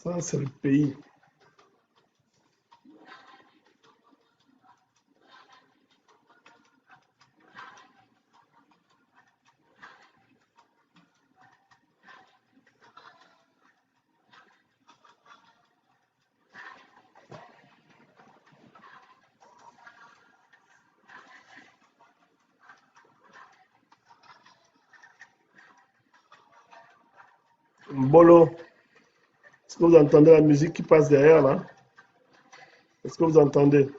Ça, c'est le pays. Mbolo, est-ce que vous entendez la musique qui passe derrière là? Est-ce que vous entendez?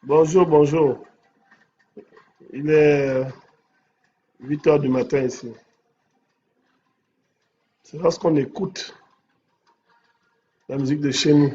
Bonjour, bonjour. Il est 8 heures du matin ici. C'est lorsqu'on écoute la musique de chez nous.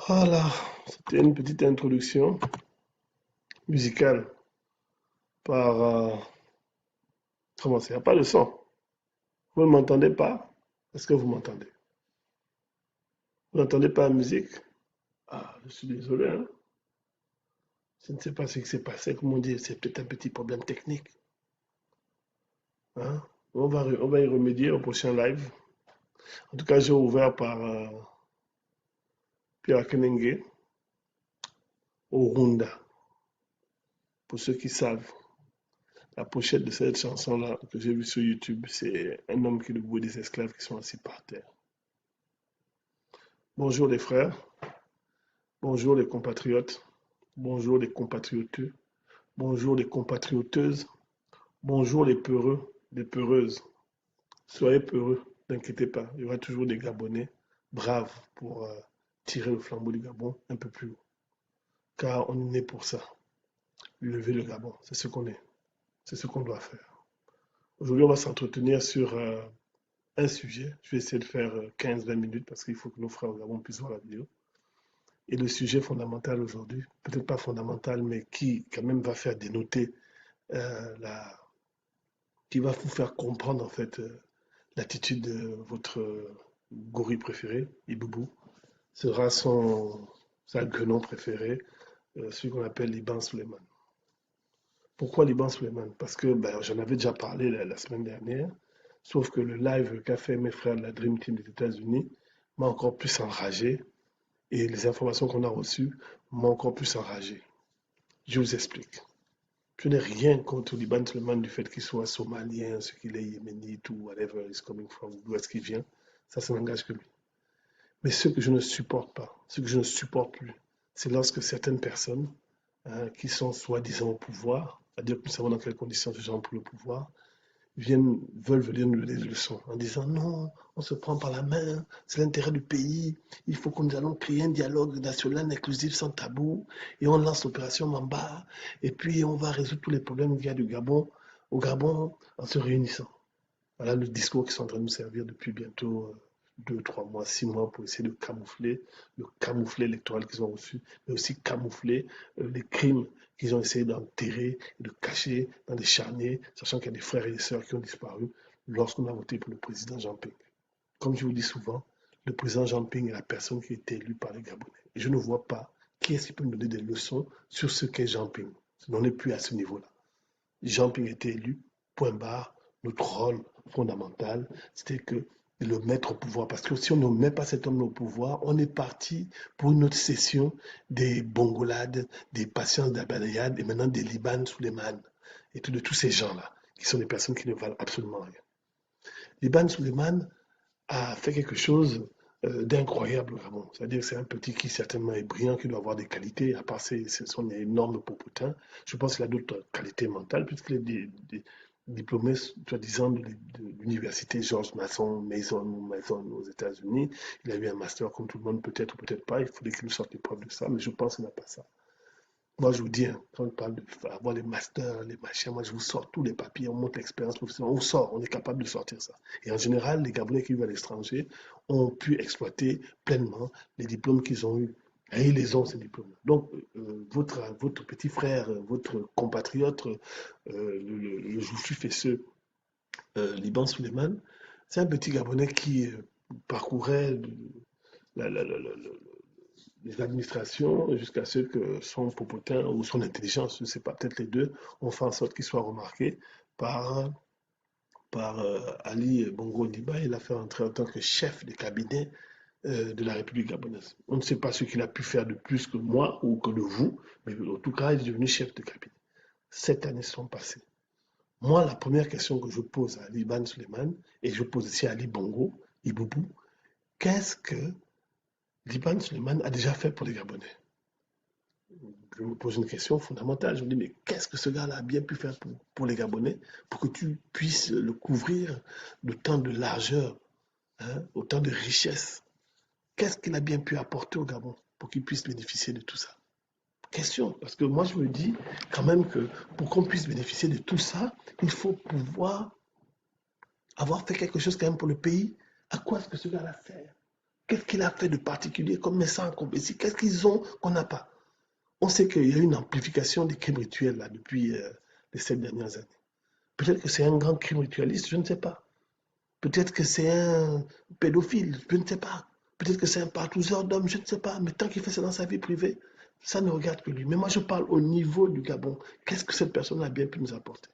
Voilà, c'était une petite introduction musicale par... comment c'est? Il n'y a pas de son. Vous ne m'entendez pas? Est-ce que vous m'entendez? Vous n'entendez pas la musique? Ah, je suis désolé, hein. Je ne sais pas ce qui s'est passé. Comme on dit, c'est peut-être un petit problème technique, hein. On va y remédier au prochain live. En tout cas, j'ai ouvert par Pierre Kenenge, au Rwanda. Pour ceux qui savent, la pochette de cette chanson-là que j'ai vue sur YouTube, c'est un homme qui est debout et des esclaves qui sont assis par terre. Bonjour les frères, bonjour les compatriotes, bonjour les compatrioteux, bonjour les compatrioteuses, bonjour les peureux, les peureuses. Soyez peureux, n'inquiétez pas, il y aura toujours des Gabonais braves pour tirer le flambeau du Gabon un peu plus haut. Car on est né pour ça, lever le Gabon, c'est ce qu'on est, c'est ce qu'on doit faire. Aujourd'hui, on va s'entretenir sur un sujet. Je vais essayer de faire 15-20 minutes parce qu'il faut que nos frères au Gabon puissent voir la vidéo. Et le sujet fondamental aujourd'hui, peut-être pas fondamental, mais qui quand même va faire dénoter, la, qui va vous faire comprendre en fait l'attitude de votre gorille préféré, Iboubou, sera sa guenon préféré, celui qu'on appelle Liban Suleiman. Pourquoi Liban Suleiman? Parce que ben, j'en avais déjà parlé la semaine dernière, sauf que le live qu'a fait mes frères de la Dream Team des États-Unis m'a encore plus enragé et les informations qu'on a reçues m'ont encore plus enragé. Je vous explique. Je n'ai rien contre Liban Suleiman du fait qu'il soit somalien, ce qu'il est yéménite ou whatever is coming from, d'où est-ce qu'il vient. Ça n'engage que lui. Mais ce que je ne supporte pas, ce que je ne supporte plus, c'est lorsque certaines personnes qui sont soi-disant au pouvoir, c'est-à-dire que nous savons dans quelles conditions ces gens ont pris le pouvoir, veulent venir nous donner des leçons en disant non, on se prend par la main, c'est l'intérêt du pays, il faut que nous allons créer un dialogue national inclusif sans tabou et on lance l'opération Mamba et puis on va résoudre tous les problèmes via du Gabon, au Gabon en se réunissant. Voilà le discours qu'ils sont en train de nous servir depuis bientôt. 2, 3 mois, 6 mois pour essayer de camoufler le camouflet électoral qu'ils ont reçu, mais aussi camoufler les crimes qu'ils ont essayé d'enterrer et de cacher dans des charniers, sachant qu'il y a des frères et des sœurs qui ont disparu lorsqu'on a voté pour le président Jean Ping. Comme je vous dis souvent, le président Jean Ping est la personne qui a été élue par les Gabonais. Et je ne vois pas qui est-ce qui peut me donner des leçons sur ce qu'est Jean Ping. On n'est plus à ce niveau-là. Jean Ping a été élu, point barre. Notre rôle fondamental, c'était que de le mettre au pouvoir. Parce que si on ne met pas cet homme au pouvoir, on est parti pour une autre session des bongolades, des patients d'Abanayad et maintenant des Liban Suleiman et de tous ces gens-là, qui sont des personnes qui ne valent absolument rien. Liban Suleiman a fait quelque chose d'incroyable vraiment. C'est-à-dire que c'est un petit qui certainement est brillant, qui doit avoir des qualités, à part son énorme popotin. Je pense qu'il a d'autres qualités mentales, puisqu'il est diplômé, soi-disant, de l'université George Mason aux États-Unis. Il a eu un master comme tout le monde, peut-être ou peut-être pas. Il faudrait qu'il nous sorte les preuves de ça, mais je pense qu'il n'a pas ça. Moi, je vous dis, hein, quand on parle d'avoir les masters, les machins, moi, je vous sors tous les papiers, on monte l'expérience professionnelle, on sort, on est capable de sortir ça. Et en général, les Gabonais qui vivent à l'étranger ont pu exploiter pleinement les diplômes qu'ils ont eus. Et ils les ont, ces diplômes. Donc, votre petit frère, votre compatriote, le joufflu fesseux Liban Suleiman, c'est un petit Gabonais qui parcourait la, la, la, la, les administrations jusqu'à ce que son popotin ou son intelligence, je ne sais pas, peut-être les deux, ont fait en sorte qu'il soit remarqué par, par Ali Bongo Ondimba. Il l'a fait entrer en tant que chef de cabinet de la République gabonaise. On ne sait pas ce qu'il a pu faire de plus que moi ou que de vous, mais en tout cas, il est devenu chef de cabinet. 7 années sont passées. Moi, la première question que je pose à Liban Suleiman, et je pose aussi à Ali Bongo, Iboubou, qu'est-ce que Liban Suleiman a déjà fait pour les Gabonais? Je me pose une question fondamentale. Je me dis, mais qu'est-ce que ce gars-là a bien pu faire pour les Gabonais pour que tu puisses le couvrir d'autant de largeur, hein, autant de richesse? Qu'est-ce qu'il a bien pu apporter au Gabon pour qu'il puisse bénéficier de tout ça? Question, parce que moi je me dis quand même que pour qu'on puisse bénéficier de tout ça, il faut pouvoir avoir fait quelque chose quand même pour le pays. À quoi est-ce que ce gars-là sert? Qu'est-ce qu'il a fait de particulier comme médecin en compétition? Qu'est-ce qu'ils ont qu'on n'a pas? On sait qu'il y a une amplification des crimes rituels là, depuis les 7 dernières années. Peut-être que c'est un grand crime ritualiste, je ne sais pas. Peut-être que c'est un pédophile, je ne sais pas. Peut-être que c'est un partouzeur d'hommes, je ne sais pas. Mais tant qu'il fait ça dans sa vie privée, ça ne regarde que lui. Mais moi, je parle au niveau du Gabon. Qu'est-ce que cette personne a bien pu nous apporter?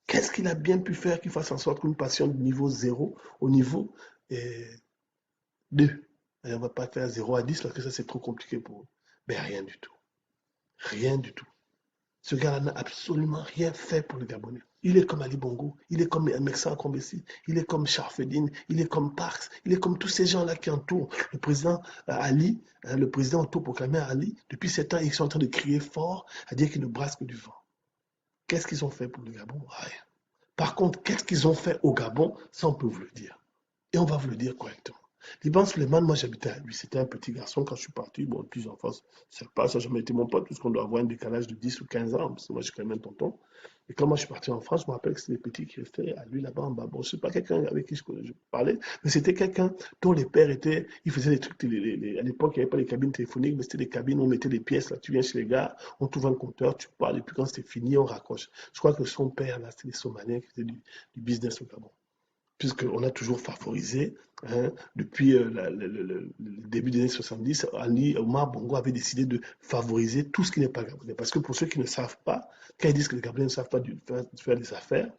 Qu'est-ce qu'il a bien pu faire qui fasse en sorte qu'une passion du niveau 0 au niveau 2? Et on ne va pas faire 0 à 10 parce que ça, c'est trop compliqué pour eux. Mais rien du tout. Rien du tout. Ce gars-là n'a absolument rien fait pour les Gabonais. Il est comme Ali Bongo, il est comme Meksa Kombesi, il est comme Sharfedine, il est comme Parks, il est comme tous ces gens-là qui entourent le président Ali, hein, le président autoproclamé Ali. Depuis 7 ans, ils sont en train de crier fort, à dire qu'ils ne brassent que du vent. Qu'est-ce qu'ils ont fait pour le Gabon? Rien. Par contre, qu'est-ce qu'ils ont fait au Gabon? Ça, on peut vous le dire. Et on va vous le dire correctement. Liban Suleiman, moi j'habitais à lui. C'était un petit garçon quand je suis parti. Bon, plus enfants, ça n'a jamais été mon pote, puisqu'on doit avoir un décalage de 10 ou 15 ans, parce que moi je suis quand même un tonton. Et quand moi je suis parti en France, je me rappelle que c'était des petits qui restaient à lui là-bas en bas. Bon, je ne sais pas quelqu'un avec qui je parlais, mais c'était quelqu'un dont les pères étaient. Ils faisaient des trucs. À l'époque, il n'y avait pas les cabines téléphoniques, mais c'était des cabines où on mettait des pièces. Là, tu viens chez les gars, on trouve un compteur, tu parles, et puis quand c'était fini, on raccroche. Je crois que son père, là, c'était des Somaliens qui faisaient du business au Gabon puisqu'on a toujours favorisé, hein, depuis le début des années 70, Ali Omar Bongo avait décidé de favoriser tout ce qui n'est pas gabonais. Parce que pour ceux qui ne savent pas, quand ils disent que les Gabonais ne savent pas faire des affaires,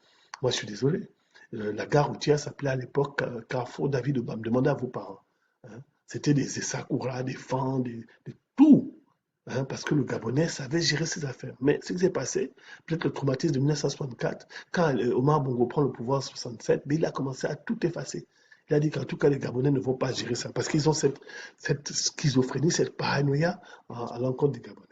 moi je suis désolé. La gare routière s'appelait à l'époque Carrefour David Obam. Demandez à vos parents. Hein. C'était des Sakura, des Fans, des tout. Hein, parce que le Gabonais savait gérer ses affaires. Mais ce qui s'est passé, peut-être le traumatisme de 1964, quand Omar Bongo prend le pouvoir en 67, mais il a commencé à tout effacer. Il a dit qu'en tout cas, les Gabonais ne vont pas gérer ça, parce qu'ils ont cette schizophrénie, cette paranoïa à l'encontre des Gabonais.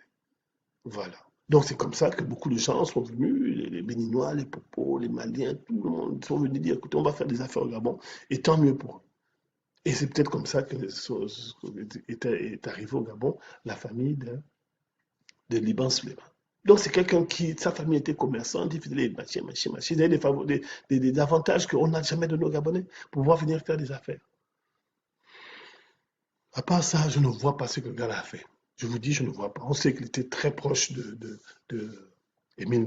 Voilà. Donc c'est comme ça que beaucoup de gens sont venus, les Béninois, les Popos, les Maliens, tout le monde sont venus dire, écoutez, on va faire des affaires au Gabon, et tant mieux pour eux. Et c'est peut-être comme ça que est arrivé au Gabon la famille de Liban Suleiman. Donc c'est quelqu'un qui, sa famille était commerçante, il faisait des machins. Ils avaient des avantages qu'on n'a jamais donnés aux Gabonais pour pouvoir venir faire des affaires. À part ça, je ne vois pas ce que le gars a fait. Je vous dis, je ne vois pas. On sait qu'il était très proche de Émile